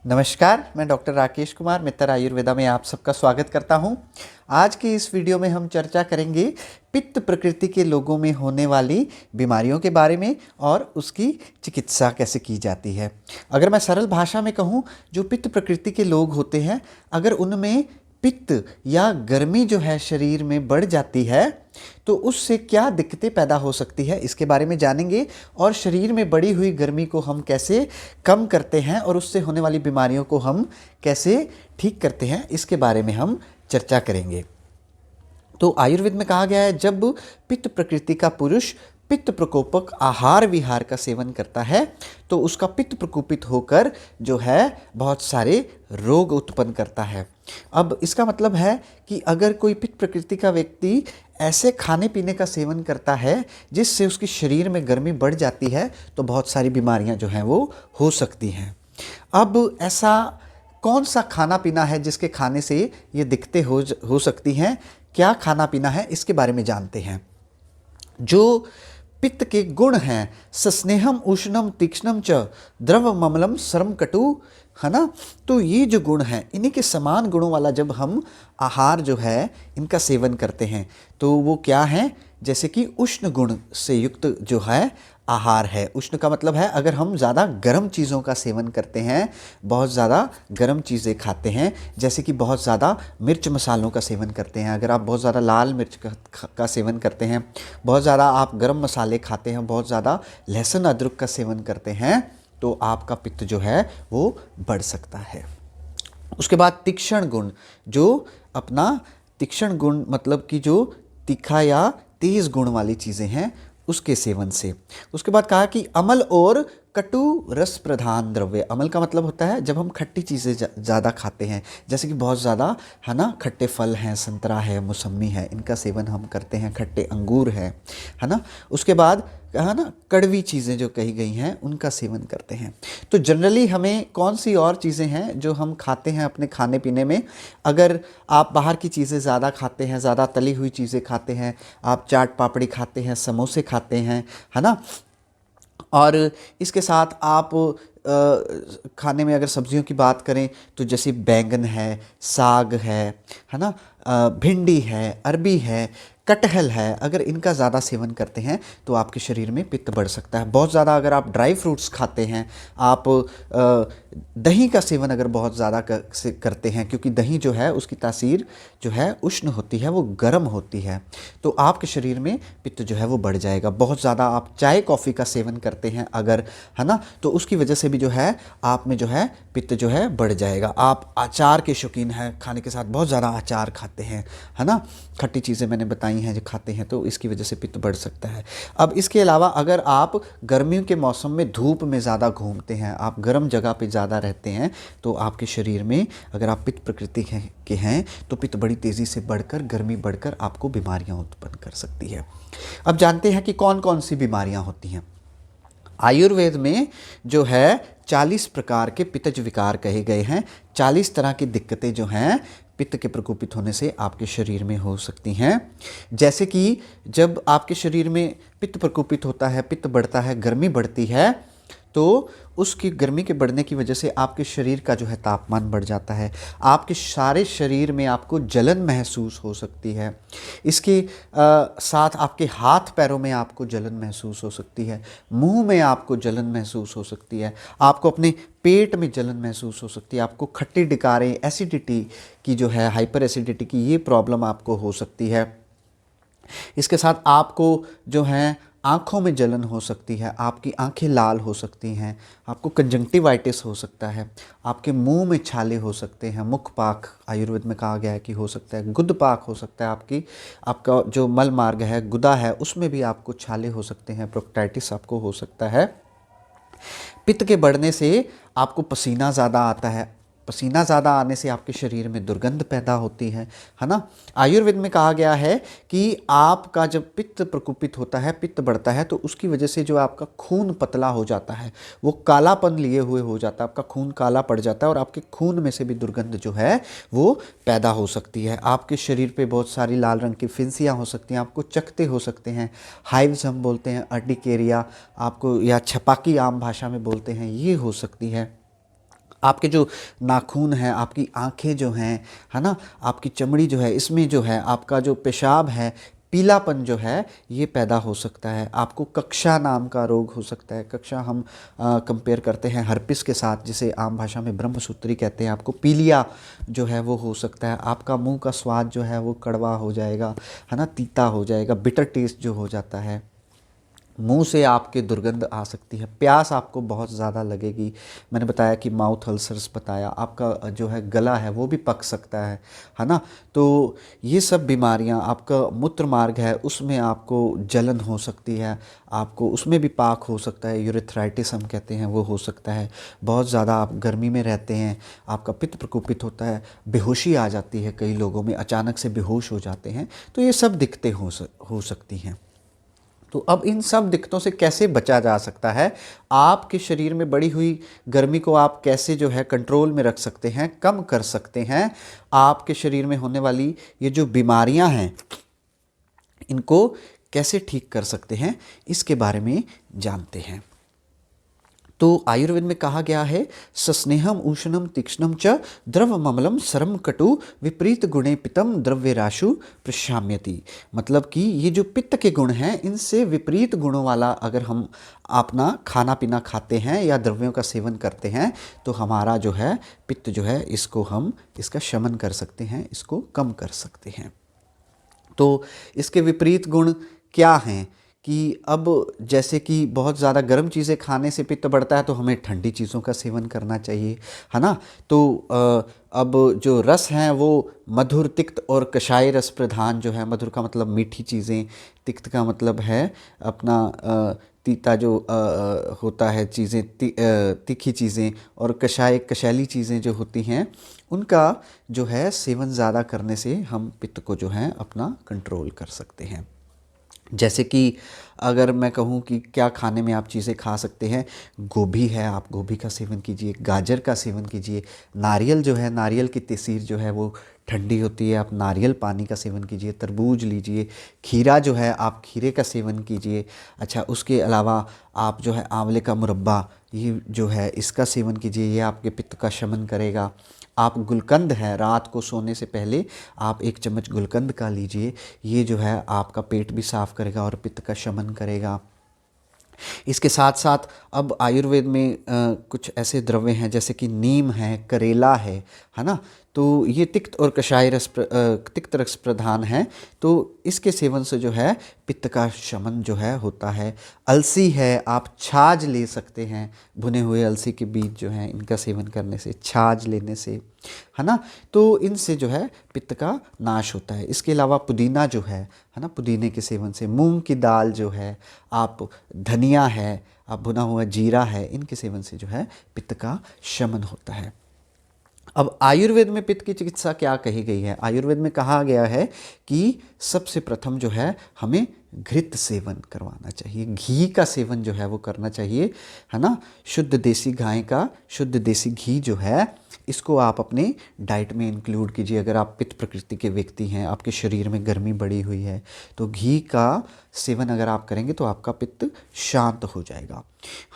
नमस्कार, मैं डॉक्टर राकेश कुमार मित्र आयुर्वेदा में आप सबका स्वागत करता हूं। आज की इस वीडियो में हम चर्चा करेंगे पित्त प्रकृति के लोगों में होने वाली बीमारियों के बारे में और उसकी चिकित्सा कैसे की जाती है। अगर मैं सरल भाषा में कहूं, जो पित्त प्रकृति के लोग होते हैं, अगर उनमें पित्त या गर्मी जो है शरीर में बढ़ जाती है तो उससे क्या दिक्कतें पैदा हो सकती है, इसके बारे में जानेंगे। और शरीर में बढ़ी हुई गर्मी को हम कैसे कम करते हैं और उससे होने वाली बीमारियों को हम कैसे ठीक करते हैं, इसके बारे में हम चर्चा करेंगे। तो आयुर्वेद में कहा गया है, जब पित्त प्रकृति का पुरुष पित्त प्रकोपक आहार विहार का सेवन करता है तो उसका पित्त प्रकोपित होकर जो है बहुत सारे रोग उत्पन्न करता है। अब इसका मतलब है कि अगर कोई पित्त प्रकृति का व्यक्ति ऐसे खाने पीने का सेवन करता है जिससे उसके शरीर में गर्मी बढ़ जाती है तो बहुत सारी बीमारियां जो हैं वो हो सकती हैं। अब ऐसा कौन सा खाना पीना है जिसके खाने से ये दिक्कतें हो सकती हैं, क्या खाना पीना है, इसके बारे में जानते हैं। जो पित्त के गुण हैं, सस्नेहम उष्णम तीक्ष्णम च द्रव ममलम सरम कटु, है ना। तो ये जो गुण हैं, इन्हीं के समान गुणों वाला जब हम आहार जो है इनका सेवन करते हैं तो वो क्या है, जैसे कि उष्ण गुण से युक्त जो है आहार है। उष्ण का मतलब है अगर हम ज़्यादा गर्म चीज़ों का सेवन करते हैं, बहुत ज़्यादा गर्म चीज़ें खाते हैं, जैसे कि बहुत ज़्यादा मिर्च मसालों का सेवन करते हैं, अगर आप बहुत ज़्यादा लाल मिर्च का सेवन करते हैं, बहुत ज़्यादा आप गर्म मसाले खाते हैं, बहुत ज़्यादा लहसुन अदरक का सेवन करते हैं, तो आपका पित्त जो है वो बढ़ सकता है। उसके बाद तीक्ष्ण गुण, जो अपना तीक्ष्ण गुण मतलब कि जो तीखा या तेज़ गुण वाली चीज़ें हैं उसके सेवन से। उसके बाद कहा कि अमल और कटु रस प्रधान द्रव्य। अमल का मतलब होता है जब हम खट्टी चीज़ें ज़्यादा खाते हैं, जैसे कि बहुत ज़्यादा, है ना, खट्टे फल हैं, संतरा है, मौसमी है, इनका सेवन हम करते हैं, खट्टे अंगूर है ना। उसके बाद कहा ना, कड़वी चीज़ें जो कही गई हैं उनका सेवन करते हैं। तो जनरली हमें कौन सी और चीज़ें हैं जो हम खाते हैं अपने खाने पीने में। अगर आप बाहर की चीज़ें ज़्यादा खाते हैं, ज़्यादा तली हुई चीज़ें खाते हैं, आप चाट पापड़ी खाते हैं, समोसे खाते हैं, है ना, और इसके साथ आप खाने में अगर सब्जियों की बात करें तो जैसे बैंगन है, साग है ना, भिंडी है, अरबी है, कटहल है, अगर इनका ज़्यादा सेवन करते हैं तो आपके शरीर में पित्त बढ़ सकता है। बहुत ज़्यादा अगर आप ड्राई फ्रूट्स खाते हैं, आप दही का सेवन अगर बहुत ज़्यादा करते हैं, क्योंकि दही जो है उसकी तासीर जो है उष्ण होती है, वो गर्म होती है, तो आपके शरीर में पित्त जो है वो बढ़ जाएगा। बहुत ज़्यादा आप चाय कॉफ़ी का सेवन करते हैं अगर, है ना, तो उसकी वजह से भी जो है आप में जो है पित्त जो है बढ़ जाएगा। आप अचार के शौकीन हैं, खाने के साथ बहुत ज़्यादा अचार खाते हैं, है ना, खट्टी चीज़ें मैंने बताई हैं जो खाते हैं, तो इसकी वजह से पित्त बढ़ सकता है। अब इसके अलावा अगर आप गर्मियों के मौसम में धूप में ज़्यादा घूमते हैं, आप गर्म जगह पे ज़्यादा रहते हैं, तो आपके शरीर में अगर आप पित्त प्रकृति के हैं तो पित्त बड़ी तेज़ी से बढ़कर, गर्मी बढ़कर आपको बीमारियां उत्पन्न कर सकती है। अब जानते हैं कि कौन कौन सी बीमारियां होती हैं। आयुर्वेद में जो है 40 प्रकार के पित्तज विकार कहे गए हैं। 40 तरह की दिक्कतें जो हैं पित्त के प्रकोपित होने से आपके शरीर में हो सकती हैं। जैसे कि जब आपके शरीर में पित्त प्रकोपित होता है, पित्त बढ़ता है, गर्मी बढ़ती है, तो उसकी गर्मी के बढ़ने की वजह से आपके शरीर का जो है तापमान बढ़ जाता है, आपके सारे शरीर में आपको जलन महसूस हो सकती है। इसके साथ आपके हाथ पैरों में आपको जलन महसूस हो सकती है, मुंह में आपको जलन महसूस हो सकती है, आपको अपने पेट में जलन महसूस हो सकती है, आपको खट्टी डिकारें, एसिडिटी की जो है, हाइपर एसिडिटी की ये प्रॉब्लम आपको हो सकती है। इसके साथ आपको जो है आँखों में जलन हो सकती है, आपकी आँखें लाल हो सकती हैं, आपको कंजंक्टिवाइटिस हो सकता है, आपके मुंह में छाले हो सकते हैं, मुखपाक आयुर्वेद में कहा गया है कि हो सकता है, गुदपाक हो सकता है, आपका जो मल मार्ग है, गुदा है, उसमें भी आपको छाले हो सकते हैं, प्रोक्टाइटिस आपको हो सकता है। पित्त के बढ़ने से आपको पसीना ज़्यादा आता है, पसीना ज़्यादा आने से आपके शरीर में दुर्गंध पैदा होती है ना। आयुर्वेद में कहा गया है कि आपका जब पित्त प्रकोपित होता है, पित्त बढ़ता है, तो उसकी वजह से जो आपका खून पतला हो जाता है, वो कालापन लिए हुए हो जाता है, आपका खून काला पड़ जाता है और आपके खून में से भी दुर्गंध जो है वो पैदा हो सकती है। आपके शरीर पे बहुत सारी लाल रंग की फिंसियाँ हो सकती हैं, आपको चकते हो सकते हैं, हाइव्स हम बोलते हैं, अर्टिकेरिया आपको, या छपाकी आम भाषा में बोलते हैं, ये हो सकती है। आपके जो नाखून हैं, आपकी आँखें जो हैं, है ना, आपकी चमड़ी जो है, इसमें जो है आपका जो पेशाब है, पीलापन जो है ये पैदा हो सकता है। आपको कक्षा नाम का रोग हो सकता है। कक्षा हम कंपेयर करते हैं हर्पिस के साथ, जिसे आम भाषा में ब्रह्मसूत्री कहते हैं। आपको पीलिया जो है वो हो सकता है। आपका मुंह का स्वाद जो है वो कड़वा हो जाएगा, है ना, तीता हो जाएगा, बिटर टेस्ट जो हो जाता है। मुंह से आपके दुर्गंध आ सकती है, प्यास आपको बहुत ज़्यादा लगेगी। मैंने बताया कि माउथ अल्सर्स बताया, आपका जो है गला है वो भी पक सकता है ना। तो ये सब बीमारियां, आपका मूत्र मार्ग है उसमें आपको जलन हो सकती है, आपको उसमें भी पाक हो सकता है, यूरेथ्राइटिस हम कहते हैं वो हो सकता है। बहुत ज़्यादा आप गर्मी में रहते हैं, आपका पित्त प्रकोपित होता है, बेहोशी आ जाती है, कई लोगों में अचानक से बेहोश हो जाते हैं। तो ये सब दिक्कतें हो सकती हैं। तो अब इन सब दिक्कतों से कैसे बचा जा सकता है? आपके शरीर में बढ़ी हुई गर्मी को आप कैसे जो है कंट्रोल में रख सकते हैं, कम कर सकते हैं? आपके शरीर में होने वाली ये जो बीमारियां हैं, इनको कैसे ठीक कर सकते हैं, इसके बारे में जानते हैं। तो आयुर्वेद में कहा गया है, सस्नेहम उष्णम तीक्ष्णम च द्रवममलम सरम कटु विपरीत गुणे पित्तम द्रव्यराशु प्रशाम्यति। मतलब कि ये जो पित्त के गुण हैं, इनसे विपरीत गुणों वाला अगर हम अपना खाना पीना खाते हैं या द्रव्यों का सेवन करते हैं, तो हमारा जो है पित्त जो है इसको हम इसका शमन कर सकते हैं, इसको कम कर सकते हैं। तो इसके विपरीत गुण क्या हैं कि अब जैसे कि बहुत ज़्यादा गर्म चीज़ें खाने से पित्त बढ़ता है, तो हमें ठंडी चीज़ों का सेवन करना चाहिए, है ना। तो अब जो रस हैं वो मधुर, तिक्त और कषाय रस प्रधान जो है, मधुर का मतलब मीठी चीज़ें, तिक्त का मतलब है अपना तीता जो होता है चीज़ें, तीखी चीज़ें, और कषाय कषैली चीज़ें जो होती हैं, उनका जो है सेवन ज़्यादा करने से हम पित्त को जो है अपना कंट्रोल कर सकते हैं। जैसे कि अगर मैं कहूँ कि क्या खाने में आप चीज़ें खा सकते हैं, गोभी है, आप गोभी का सेवन कीजिए, गाजर का सेवन कीजिए, नारियल जो है, नारियल की तसीर जो है वो ठंडी होती है, आप नारियल पानी का सेवन कीजिए, तरबूज लीजिए, खीरा जो है आप खीरे का सेवन कीजिए। अच्छा, उसके अलावा आप जो है आंवले का मुरब्बा ये जो है इसका सेवन कीजिए, ये आपके पित्त का शमन करेगा। आप गुलकंद है, रात को सोने से पहले आप 1 चम्मच गुलकंद का लीजिए, ये जो है आपका पेट भी साफ़ करेगा और पित्त का शमन करेगा। इसके साथ साथ अब आयुर्वेद में कुछ ऐसे द्रव्य हैं जैसे कि नीम है, करेला है ना। तो ये तिक्त और कषाय रस तिक्त रस प्रधान है, तो इसके सेवन से जो है पित्त का शमन जो है होता है। अलसी है, आप छाछ ले सकते हैं, भुने हुए अलसी के बीज जो हैं इनका सेवन करने से, छाछ लेने से, है ना। तो इनसे जो है पित्त का नाश होता है। इसके अलावा पुदीना जो है ना, पुदीने के सेवन से, मूंग की दाल जो है, आप धनिया है, आप भुना हुआ जीरा है, इनके सेवन से जो है पित्त का शमन होता है। अब आयुर्वेद में पित्त की चिकित्सा क्या कही गई है? आयुर्वेद में कहा गया है कि सबसे प्रथम जो है हमें घृत सेवन करवाना चाहिए, घी का सेवन जो है वो करना चाहिए, है ना। शुद्ध देसी गाय का शुद्ध देसी घी जो है, इसको आप अपने डाइट में इंक्लूड कीजिए। अगर आप पित्त प्रकृति के व्यक्ति हैं, आपके शरीर में गर्मी बढ़ी हुई है, तो घी का सेवन अगर आप करेंगे तो आपका पित्त शांत हो जाएगा,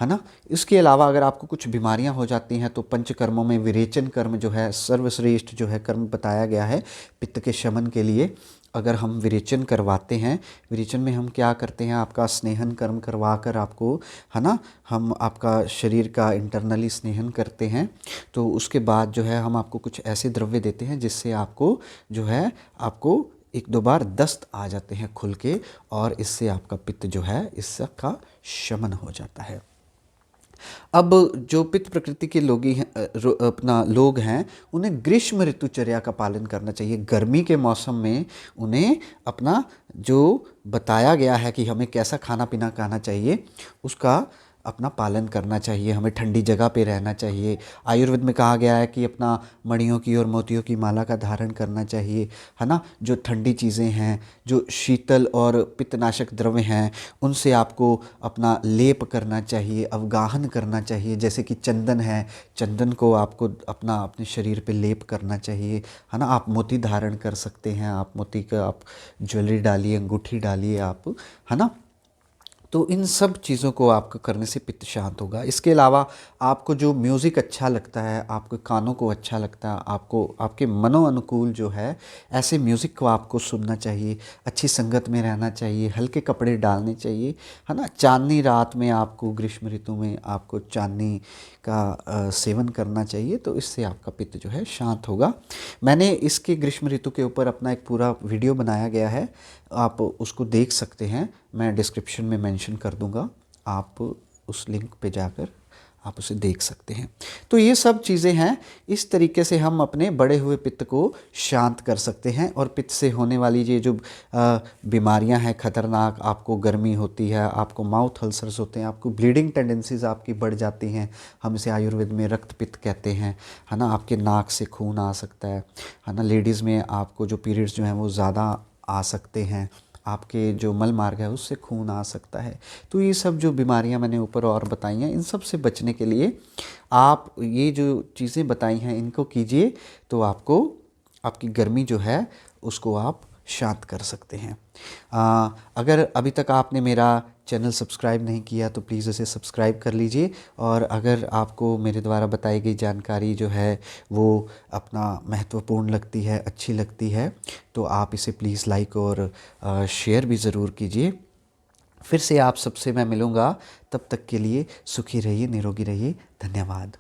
है ना। इसके अलावा अगर आपको कुछ बीमारियां हो जाती हैं, तो पंचकर्मों में विरेचन कर्म जो है सर्वश्रेष्ठ जो है कर्म बताया गया है पित्त के शमन के लिए। अगर हम विरेचन करवाते हैं, विरेचन में हम क्या करते हैं, आपका स्नेहन कर्म करवा कर आपको, है ना, हम आपका शरीर का इंटरनली स्नेहन करते हैं। तो उसके बाद जो है हम आपको कुछ ऐसे द्रव्य देते हैं जिससे आपको जो है आपको 1-2 बार दस्त आ जाते हैं खुल के, और इससे आपका पित्त जो है इसका शमन हो जाता है। अब जो पित्त प्रकृति के लोग हैं उन्हें ग्रीष्म ऋतुचर्या का पालन करना चाहिए। गर्मी के मौसम में उन्हें अपना जो बताया गया है कि हमें कैसा खाना पीना खाना चाहिए, उसका अपना पालन करना चाहिए, हमें ठंडी जगह पे रहना चाहिए। आयुर्वेद में कहा गया है कि अपना मणियों की और मोतियों की माला का धारण करना चाहिए, है ना। जो ठंडी चीज़ें हैं, जो शीतल और पित्तनाशक द्रव्य हैं, उनसे आपको अपना लेप करना चाहिए, अवगाहन करना चाहिए। जैसे कि चंदन है, चंदन को आपको अपने शरीर पे लेप करना चाहिए, है ना। आप मोती धारण कर सकते हैं, आप मोती का आप ज्वेलरी डालिए, अंगूठी डालिए आप, है ना। तो इन सब चीज़ों को आपको करने से पित्त शांत होगा। इसके अलावा आपको जो म्यूज़िक अच्छा लगता है, आपके कानों को अच्छा लगता है, आपको आपके मनो अनुकूल जो है, ऐसे म्यूज़िक को आपको सुनना चाहिए। अच्छी संगत में रहना चाहिए, हल्के कपड़े डालने चाहिए, है ना। चांदनी रात में आपको, ग्रीष्म ऋतु में आपको चांदनी का सेवन करना चाहिए, तो इससे आपका पित्त जो है शांत होगा। मैंने इसके ग्रीष्म ऋतु के ऊपर अपना एक पूरा वीडियो बनाया गया है, आप उसको देख सकते हैं, मैं डिस्क्रिप्शन में मेंशन कर दूंगा, आप उस लिंक पे जाकर आप उसे देख सकते हैं। तो ये सब चीज़ें हैं, इस तरीके से हम अपने बढ़े हुए पित्त को शांत कर सकते हैं। और पित्त से होने वाली ये जो बीमारियां हैं खतरनाक, आपको गर्मी होती है, आपको माउथ अल्सर्स होते हैं, आपको ब्लीडिंग टेंडेंसीज आपकी बढ़ जाती हैं, हम इसे आयुर्वेद में रक्त पित्त कहते हैं, है ना। आपके नाक से खून आ सकता है ना। लेडीज़ में आपको जो पीरियड्स जो हैं वो ज़्यादा आ सकते हैं, आपके जो मल मार्ग है उससे खून आ सकता है। तो ये सब जो बीमारियां मैंने ऊपर और बताई हैं, इन सब से बचने के लिए आप ये जो चीज़ें बताई हैं इनको कीजिए, तो आपको आपकी गर्मी जो है उसको आप शांत कर सकते हैं। अगर अभी तक आपने मेरा चैनल सब्सक्राइब नहीं किया तो प्लीज़ इसे सब्सक्राइब कर लीजिए। और अगर आपको मेरे द्वारा बताई गई जानकारी जो है वो अपना महत्वपूर्ण लगती है, अच्छी लगती है, तो आप इसे प्लीज़ लाइक और शेयर भी ज़रूर कीजिए। फिर से आप सबसे मैं मिलूँगा, तब तक के लिए सुखी रहिए, निरोगी रहिए। धन्यवाद।